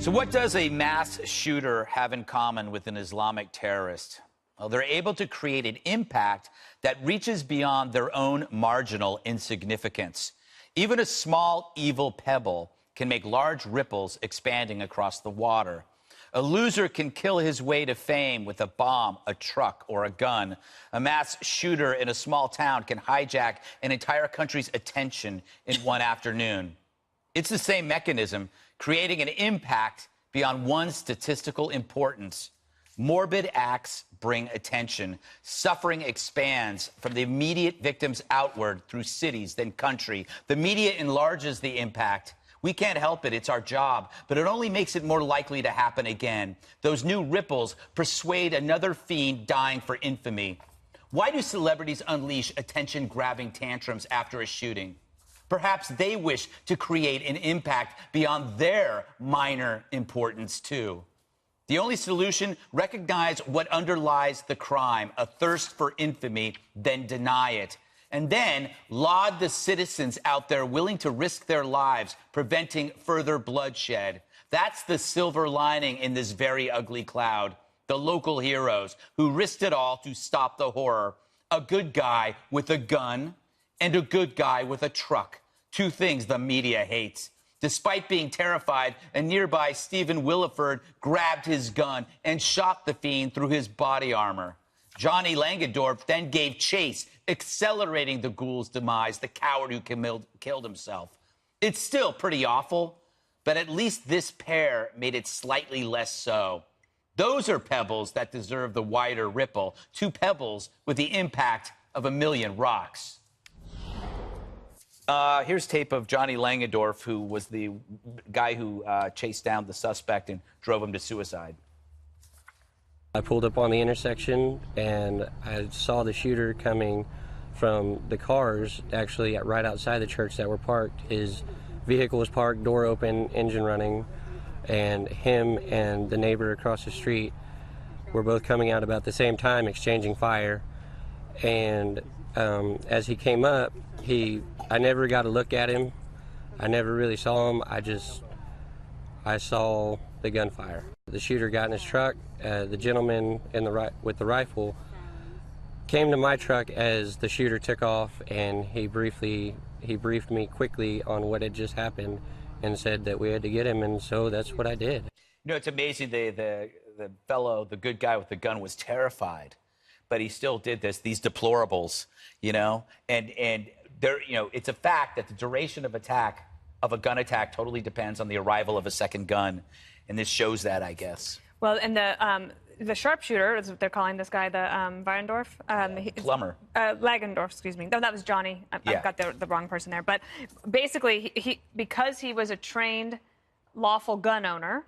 So what does a mass shooter have in common with an Islamic terrorist? Well, they're able to create an impact that reaches beyond their own marginal insignificance. Even a small, evil pebble can make large ripples expanding across the water. A loser can kill his way to fame with a bomb, a truck, or a gun. A mass shooter in a small town can hijack an entire country's attention in one afternoon. It's the same mechanism, creating an impact beyond one's statistical importance. Morbid acts bring attention. Suffering expands from the immediate victims outward through cities, then country. The media enlarges the impact. We can't help it. It's our job. But it only makes it more likely to happen again. Those new ripples persuade another fiend dying for infamy. Why do celebrities unleash attention-grabbing tantrums after a shooting? Perhaps they wish to create an impact beyond their minor importance, too. The only solution, recognize what underlies the crime, a thirst for infamy, then deny it. And then laud the citizens out there willing to risk their lives, preventing further bloodshed. That's the silver lining in this very ugly cloud. The local heroes who risked it all to stop the horror. A good guy with a gun and a good guy with a truck. Two things the media hates. Despite being terrified, a nearby Stephen Williford grabbed his gun and shot the fiend through his body armor. Johnny Langendorf then gave chase, accelerating the ghoul's demise, the coward who killed himself. It's still pretty awful, but at least this pair made it slightly less so. Those are pebbles that deserve the wider ripple, two pebbles with the impact of a million rocks. Here's tape of Johnny Langendorf, who was the guy who chased down the suspect and drove him to suicide. I pulled up on the intersection and I saw the shooter coming from the cars, actually right outside the church that were parked. His vehicle was parked, door open, engine running, and him and the neighbor across the street were both coming out about the same time, exchanging fire. And as he came up, I never got a look at him. I never really saw him. I saw the gunfire. The shooter got in his truck. The gentleman with the rifle came to my truck as the shooter took off, and he briefed me quickly on what had just happened and said that we had to get him, and so that's what I did. You know, it's amazing. The good guy with the gun was terrified, but he still did this. These deplorables, you know, and there, you know, it's a fact that the duration of a gun attack totally depends on the arrival of a second gun, and this shows that, I guess. Well, and the sharpshooter, as they're calling this guy, the Weindorf, Plumber. Lagendorf, excuse me. No, that was Johnny. I've got the wrong person there. But basically, because he was a trained, lawful gun owner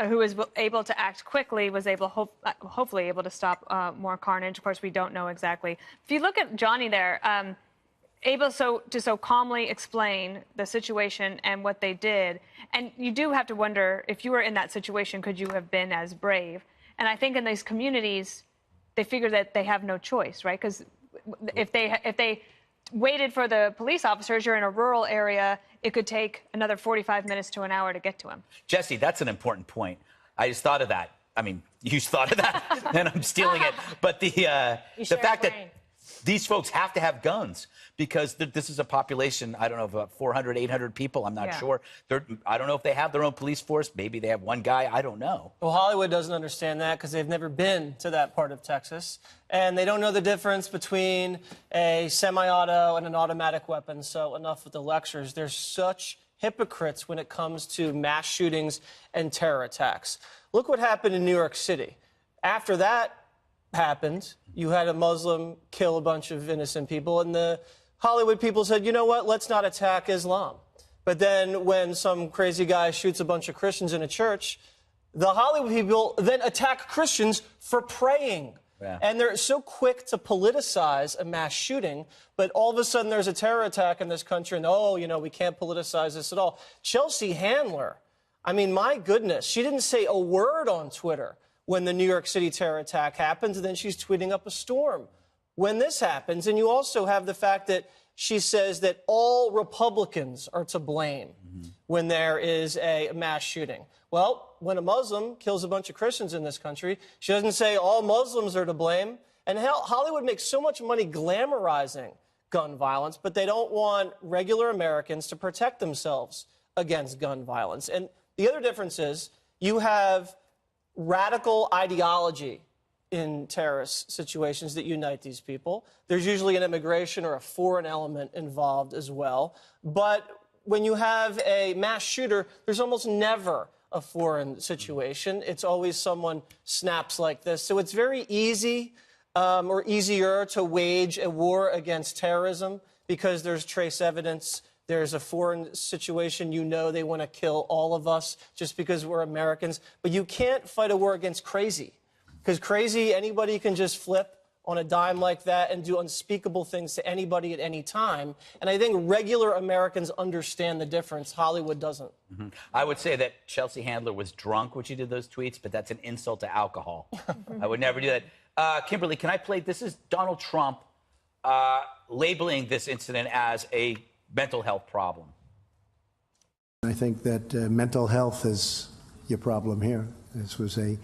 who was able to act quickly, was able, hopefully able to stop more carnage. Of course, we don't know exactly. If you look at Johnny there, able to so calmly explain the situation and what they did. And you do have to wonder, if you were in that situation, could you have been as brave? And I think in these communities, they figure that they have no choice, right? Because if they waited for the police officers, you're in a rural area, it could take another 45 minutes to an hour to get to him. Jesse, that's an important point. I just thought of that. I mean, you thought of that, and I'm stealing it. But the fact that these folks have to have guns because this is a population, I don't know, of about 400, 800 people. I'm not sure. I don't know if they have their own police force. Maybe they have one guy. I don't know. Well, Hollywood doesn't understand that because they've never been to that part of Texas. And they don't know the difference between a semi-auto and an automatic weapon. So enough with the lectures. There's such hypocrites when it comes to mass shootings and terror attacks. Look what happened in New York City. After that happened, you had a Muslim kill a bunch of innocent people, and the Hollywood people said, you know what, let's not attack Islam. But then when some crazy guy shoots a bunch of Christians in a church, the Hollywood people then attack Christians for praying. Yeah. And they're so quick to politicize a mass shooting, but all of a sudden there's a terror attack in this country, and oh, you know, we can't politicize this at all. Chelsea Handler, I mean, my goodness, she didn't say a word on Twitter when the New York City terror attack happens, and then she's tweeting up a storm when this happens. And you also have the fact that she says that all Republicans are to blame when there is a mass shooting. Well, when a Muslim kills a bunch of Christians in this country, she doesn't say all Muslims are to blame. And Hollywood makes so much money glamorizing gun violence, but they don't want regular Americans to protect themselves against gun violence. And the other difference is you have radical ideology in terrorist situations that unite these people. There's usually an immigration or a foreign element involved as well. But when you have a mass shooter, there's almost never a foreign situation. It's always someone snaps like this. So it's very easy or easier to wage a war against terrorism because there's trace evidence. There's a foreign situation. You know they want to kill all of us just because we're Americans. But you can't fight a war against crazy. Because crazy, anybody can just flip on a dime like that and do unspeakable things to anybody at any time. And I think regular Americans understand the difference. Hollywood doesn't. I would say that Chelsea Handler was drunk when she did those tweets, but that's an insult to alcohol. I would never do that. Kimberly, can I play? This is Donald Trump labeling this incident as a mental health problem. I think that mental health is your problem here. This was a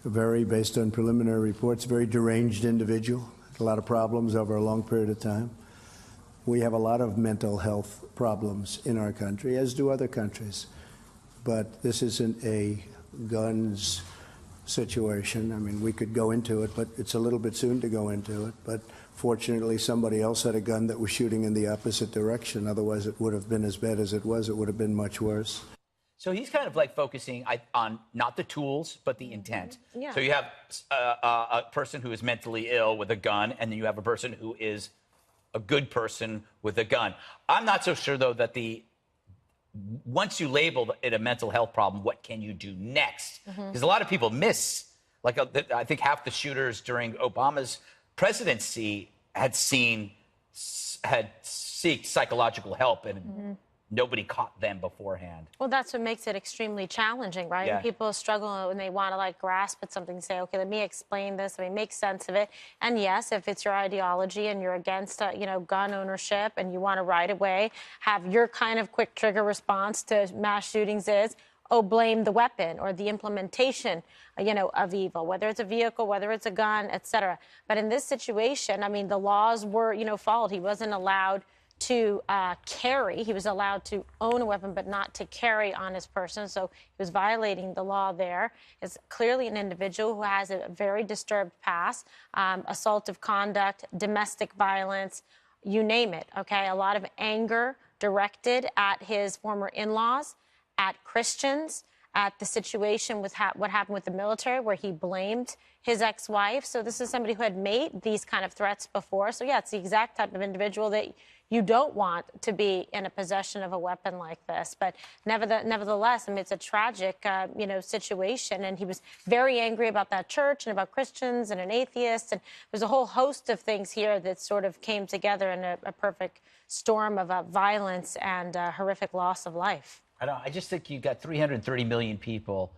very, based on preliminary reports, very deranged individual, a lot of problems over a long period of time. We have a lot of mental health problems in our country, as do other countries. But this isn't a guns situation. I mean, we could go into it, but it's a little bit soon to go into it. But fortunately, somebody else had a gun that was shooting in the opposite direction. Otherwise, it would have been as bad as it was. It would have been much worse. So he's kind of like focusing on not the tools, but the intent. Yeah. So you have a person who is mentally ill with a gun, and then you have a person who is a good person with a gun. I'm not so sure, though, that once you label it a mental health problem, what can you do next? Because a lot of people miss, like I think half the shooters during Obama's presidency had sought psychological help, and nobody caught them beforehand. Well, that's what makes it extremely challenging, right? Yeah. When people struggle when they want to like grasp at something and say, okay, let me explain this, let me make sense of it. And yes, if it's your ideology and you're against, gun ownership and you want to right away have your kind of quick trigger response to mass shootings is, blame the weapon or the implementation, of evil, whether it's a vehicle, whether it's a gun, etc. But in this situation, I mean, the laws were, followed. He wasn't allowed to carry. He was allowed to own a weapon, but not to carry on his person. So he was violating the law there. It's clearly an individual who has a very disturbed past, assaultive conduct, domestic violence, you name it, okay? A lot of anger directed at his former in-laws, at Christians, at the situation with what happened with the military, where he blamed his ex-wife. So this is somebody who had made these kind of threats before. So yeah, it's the exact type of individual that you don't want to be in a possession of a weapon like this. But nevertheless, I mean, it's a tragic, situation. And he was very angry about that church and about Christians and an atheist. And there's a whole host of things here that sort of came together in a perfect storm of violence and horrific loss of life. I just think you've got 330 million people.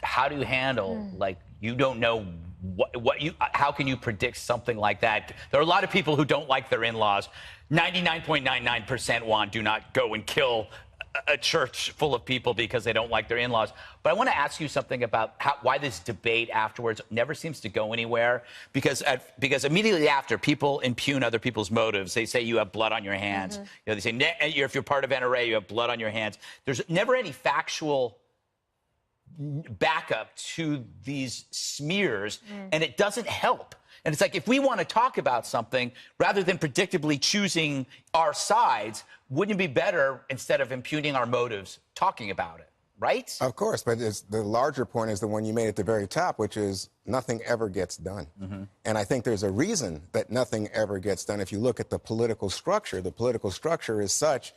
How do you handle, you don't know how can you predict something like that? There are a lot of people who don't like their in-laws. 99.99% do not go and kill a church full of people because they don't like their in-laws. But I want to ask you something about why this debate afterwards never seems to go anywhere. Because immediately after, people impugn other people's motives. They say you have blood on your hands. They say if you're part of NRA, you have blood on your hands. There's never any factual backup to these smears, and it doesn't help. And it's like, if we want to talk about something, rather than predictably choosing our sides, wouldn't it be better, instead of impugning our motives, talking about it, right? Of course, but the larger point is the one you made at the very top, which is nothing ever gets done. And I think there's a reason that nothing ever gets done. If you look at the political structure is such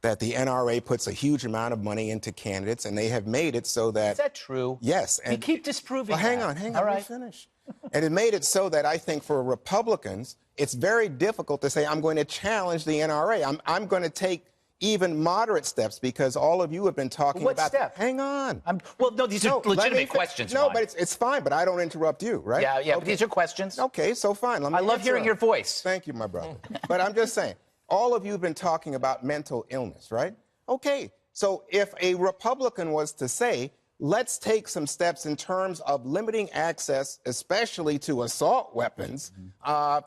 that the NRA puts a huge amount of money into candidates, and they have made it so that... Is that true? Yes. And you keep disproving hang on, All right. let me finish. And it made it so that I think for Republicans, it's very difficult to say, I'm going to challenge the NRA. I'm going to take even moderate steps, because all of you have been talking What about. step? Hang on. Well, no, these are legitimate questions. No, Juan. but it's fine. But I don't interrupt you, right? Yeah, Okay. but these are questions. Okay, so fine. Let me I love answer hearing them. your voice. Thank you, my brother. But I'm just saying, all of you have been talking about mental illness, right? Okay, so if a Republican was to say, let's take some steps in terms of limiting access, especially to assault weapons,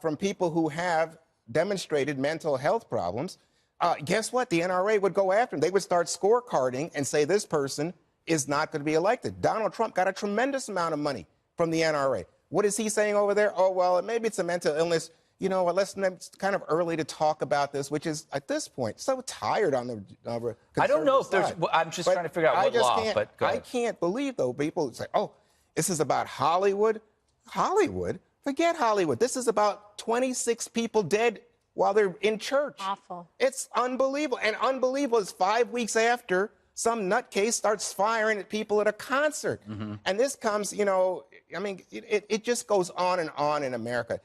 from people who have demonstrated mental health problems, guess what? The NRA would go after them. They would start scorecarding and say this person is not going to be elected. Donald Trump got a tremendous amount of money from the NRA. What is he saying over there? Oh, well, maybe it's a mental illness. You know, it's kind of early to talk about this, which is, at this point, so tired on the I don't know if there's. side. I'm just But trying to figure out I what just law. can't- But go I ahead. can't believe, though, people say, oh, this is about Hollywood. Hollywood? Forget Hollywood. This is about 26 people dead while they're in church. Awful. It's unbelievable. And unbelievable is 5 weeks after some nutcase starts firing at people at a concert. And this comes, you know, I mean, it just goes on in America.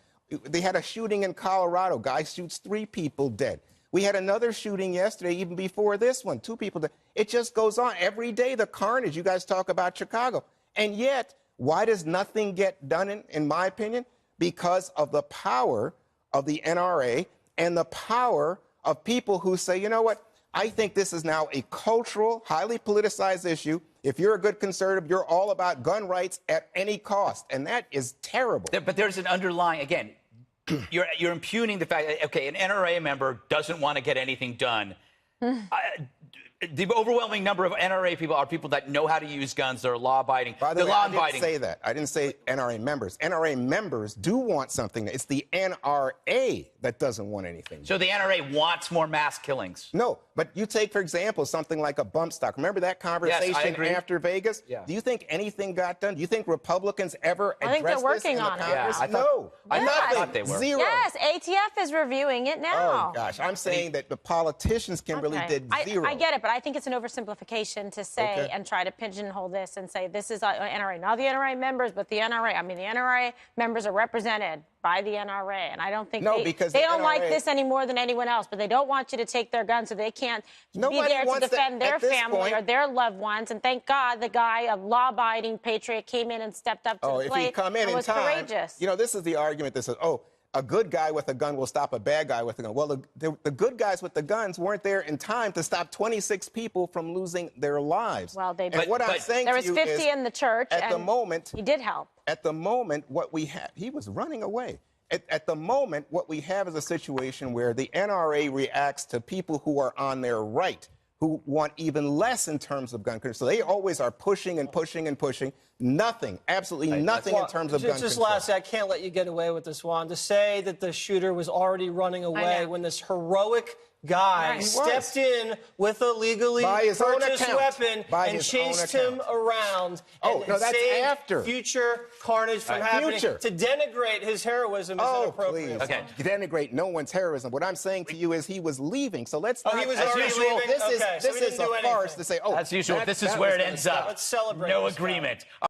They had a shooting in Colorado. Guy shoots 3 people dead. We had another shooting yesterday, even before this one, 2 people dead. It just goes on. Every day, the carnage. You guys talk about Chicago. And yet, why does nothing get done, in my opinion? Because of the power of the NRA and the power of people who say, you know what? I think this is now a cultural, highly politicized issue. If you're a good conservative, you're all about gun rights at any cost. And that is terrible. But there's an underlying, again, you're impugning the fact that, okay, an NRA member doesn't want to get anything done. The overwhelming number of NRA people are people that know how to use guns. They're law-abiding. By the way, I didn't law-abiding. say that. I didn't say NRA members. NRA members do want something. It's the NRA that doesn't want anything. So the NRA wants more mass killings. No, but you take, for example, something like a bump stock. Remember that conversation agree. after Vegas? Yeah. Do you think anything got done? Do you think Republicans ever I think they're addressed this in working the on it. Congress? Yeah, I thought- No. I Nothing. thought they were. Zero. Yes, ATF is reviewing it now. Oh, gosh. I'm saying that the politicians, Kimberly, Okay. did zero. I get it, but I think it's an oversimplification to say Okay. and try to pigeonhole this and say this is NRA. Not the NRA members, but the NRA. I mean, the NRA members are represented by the NRA, and I don't think because they the don't like NRA this any more than anyone else, but they don't want you to take their guns so they can't be Nobody there to wants that defend their at this family point. or their loved ones. And thank God the guy, a law-abiding patriot, came in and stepped up to the if plate he come in and in was time, courageous. you know, this is the argument that says, oh, a good guy with a gun will stop a bad guy with a gun. Well, the good guys with the guns weren't there in time to stop 26 people from losing their lives. Well, they- and But- what I'm saying there to was you 50 is, in the church, at the and moment, he did help. At the moment, what we have, he was running away. At the moment, what we have is a situation where the NRA reacts to people who are on their right, who want even less in terms of gun control. So they always are pushing and pushing and pushing. Nothing, absolutely nothing in terms of gun Just control. lastly, I can't let you get away with this, Juan. To say that the shooter was already running away know. when this heroic guy Right. stepped in with a legally By his own purchased account. weapon By and his own chased him account. around Oh, and no, that's saved after. future carnage from happening. Future. To denigrate his heroism is Oh, inappropriate. please. Okay. Denigrate no one's heroism. What I'm saying to you is he was leaving. So let's Oh, not. he was As already usual, leaving? This Okay, is so this we is didn't do a farce anything. to say, oh, As usual, that- this is that where was it gonna ends stop. up. Let's celebrate No this guy. agreement.